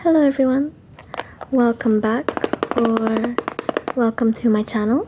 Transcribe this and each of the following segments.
Hello everyone, welcome back or welcome to my channel.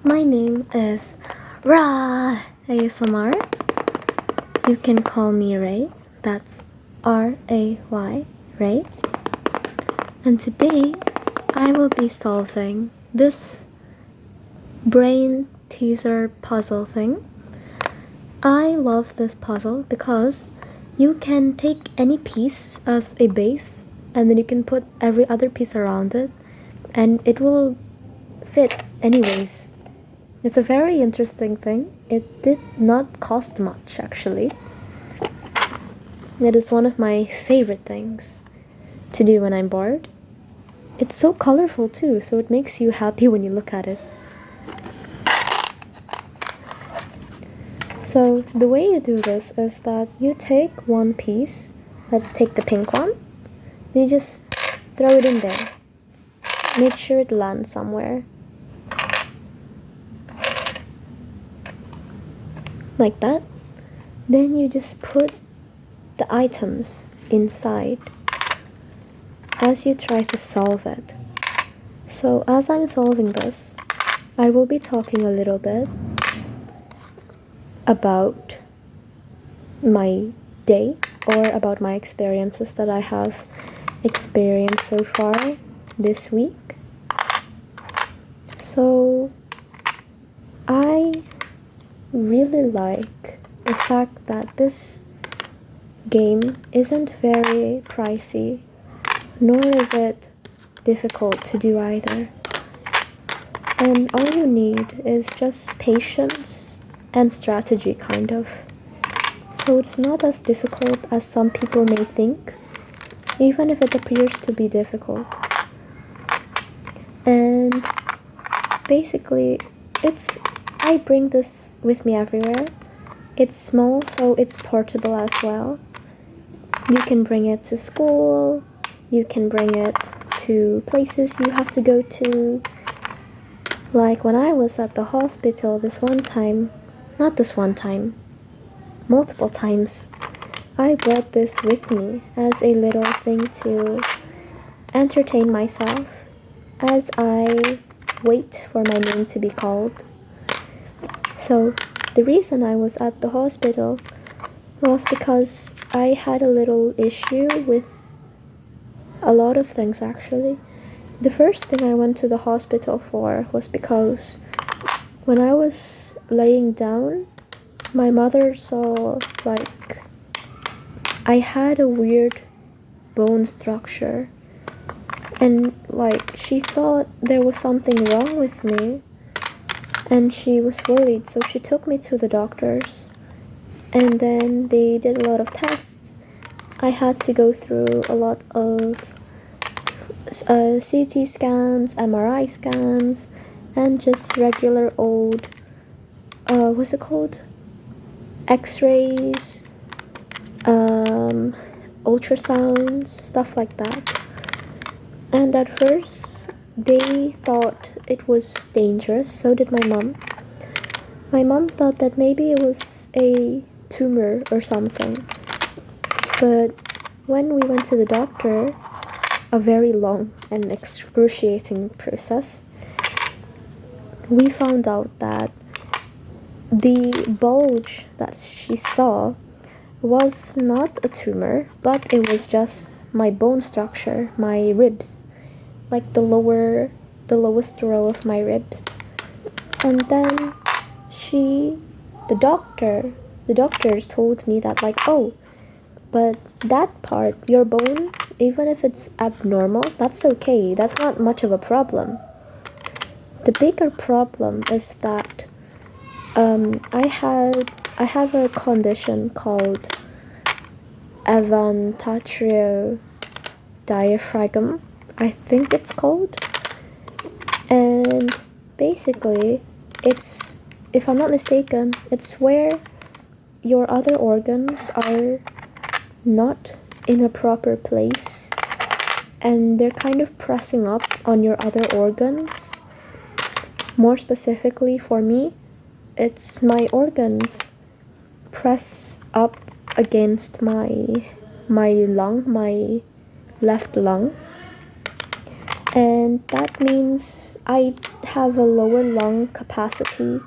My name is RAAAAHSMR. You can call me Ray, that's R-A-Y, Ray. And today I will be solving this brain teaser puzzle thing. I love this puzzle because you can take any piece as a base and then you can put every other piece around it and it will fit anyways. It's a very interesting thing. It did not cost much actually. It is one of my favorite things to do when I'm bored. It's so colorful too, so it makes you happy when you look at it. So the way you do this is that you take one piece, let's take the pink one, then you just throw it in there. Make sure it lands somewhere. Like that. Then you just put the items inside as you try to solve it. So as I'm solving this, I will be talking a little bit about my day or about my experiences that I have experienced so far this week. So I really like the fact that this game isn't very pricey, nor is it difficult to do either. And all you need is just patience and strategy, kind of. So it's not as difficult as some people may think, even if it appears to be difficult. And basically, I bring this with me everywhere. It's small, so it's portable as well. You can bring it to school, you can bring it to places you have to go to. Like when I was at the hospital multiple times, I brought this with me as a little thing to entertain myself as I wait for my name to be called. So the reason I was at the hospital was because I had a little issue with a lot of things actually. The first thing I went to the hospital for was because when I was laying down, my mother saw like I had a weird bone structure and like she thought there was something wrong with me and she was worried, so she took me to the doctors and then they did a lot of tests. I had to go through a lot of CT scans, MRI scans, and just regular old what's it called? X-rays, ultrasounds, stuff like that. And at first they thought it was dangerous, so did my mom. My mom thought that maybe it was a tumor or something. But when we went to the doctor, a very long and excruciating process, we found out that the bulge that she saw was not a tumor, but it was just my bone structure, my ribs, like the lowest row of my ribs. And then the doctors told me that like, oh, but that part, your bone, even if it's abnormal, that's okay, that's not much of a problem. The bigger problem is that I have a condition called avantagio diaphragm, I think it's called. And basically, it's, if I'm not mistaken, it's where your other organs are not in a proper place and they're kind of pressing up on your other organs. More specifically for me, it's my organs press up against my lung, my left lung, and that means I have a lower lung capacity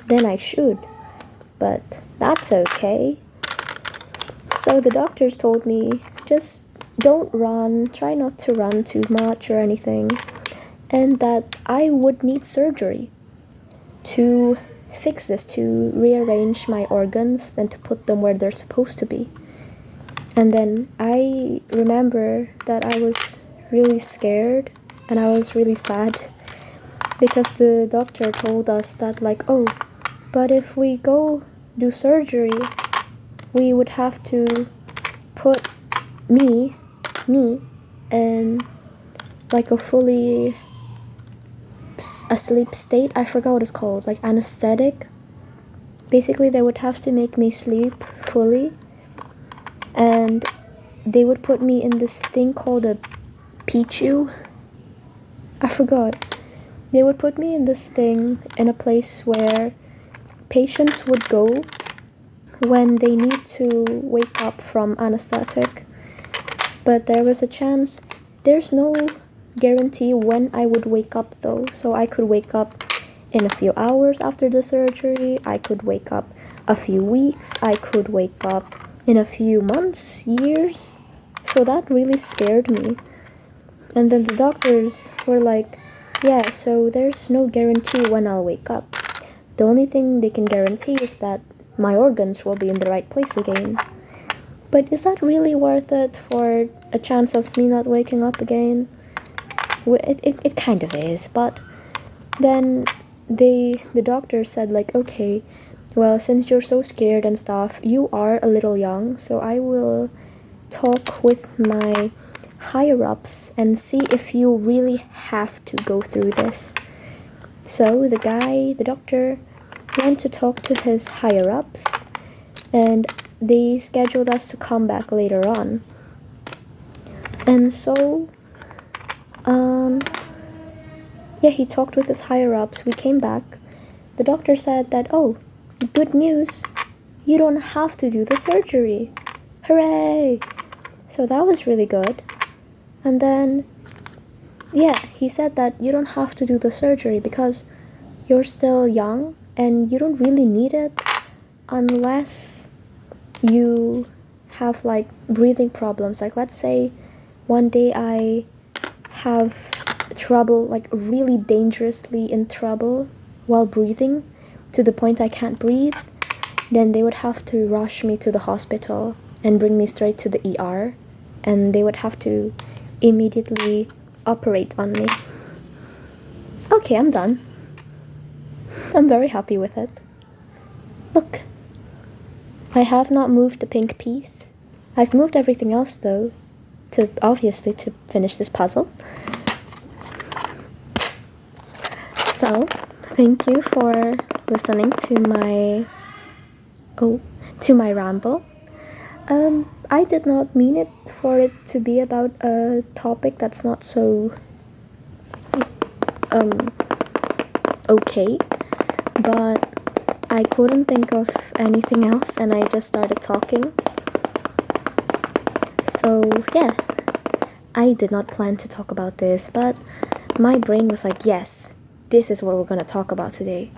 than I should, but that's okay. So the doctors told me, just don't run, try not to run too much or anything, and that I would need surgery to fix this, to rearrange my organs and to put them where they're supposed to be. And then I remember that I was really scared and I was really sad because the doctor told us that, like, oh, but if we go do surgery, we would have to put me in like a fully asleep state. I forgot what it's called, like anesthetic. Basically, they would have to make me sleep fully, and they would put me in this thing called a pichu. I forgot. They would put me in this thing in a place where patients would go when they need to wake up from anesthetic. But there was a chance, there's no guarantee when I would wake up though. So I could wake up in a few hours after the surgery, I could wake up a few weeks, I could wake up in a few months, years. So that really scared me. And then the doctors were like, yeah, so there's no guarantee when I'll wake up. The only thing they can guarantee is that my organs will be in the right place again. But is that really worth it for a chance of me not waking up again? It kind of is, but then the doctor said, like, okay, well, since you're so scared and stuff, you are a little young, so I will talk with my higher-ups and see if you really have to go through this. So the doctor went to talk to his higher-ups, and they scheduled us to come back later on. And so he talked with his higher-ups. We came back. The doctor said that, oh, good news, you don't have to do the surgery. Hooray! So that was really good. And then he said that you don't have to do the surgery because you're still young and you don't really need it unless you have like breathing problems. Like, let's say one day I have trouble, like really dangerously in trouble while breathing to the point I can't breathe, then they would have to rush me to the hospital and bring me straight to the ER, and they would have to immediately operate on me. Okay, I'm done. I'm very happy with it. Look, I have not moved the pink piece. I've moved everything else though, obviously to finish this puzzle. So, thank you for listening to my ramble. I did not mean it for it to be about a topic that's not so okay, but I couldn't think of anything else and I just started talking. So yeah, I did not plan to talk about this, but my brain was like, yes, this is what we're gonna talk about today.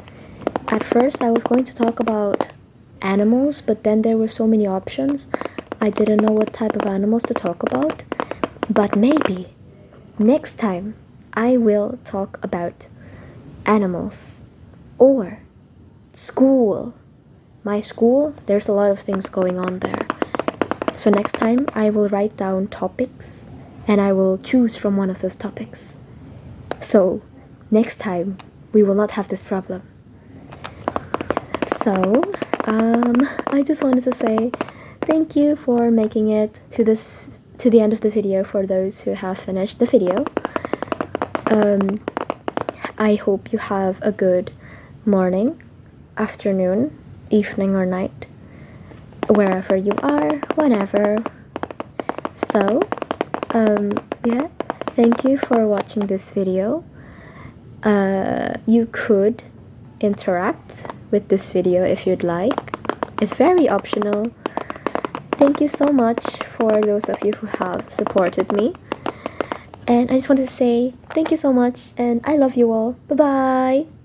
At first I was going to talk about animals, but then there were so many options I didn't know what type of animals to talk about. But maybe next time I will talk about animals or school. My school, there's a lot of things going on there. So next time I will write down topics and I will choose from one of those topics. So next time we will not have this problem. So I just wanted to say thank you for making it to the end of the video for those who have finished the video. I hope you have a good morning, afternoon, evening or night, wherever you are, whenever. So, yeah, thank you for watching this video. You could interact with this video if you'd like. It's very optional. thank you so much for those of you who have supported me. And I just want to say thank you so much, and I love you all. Bye bye.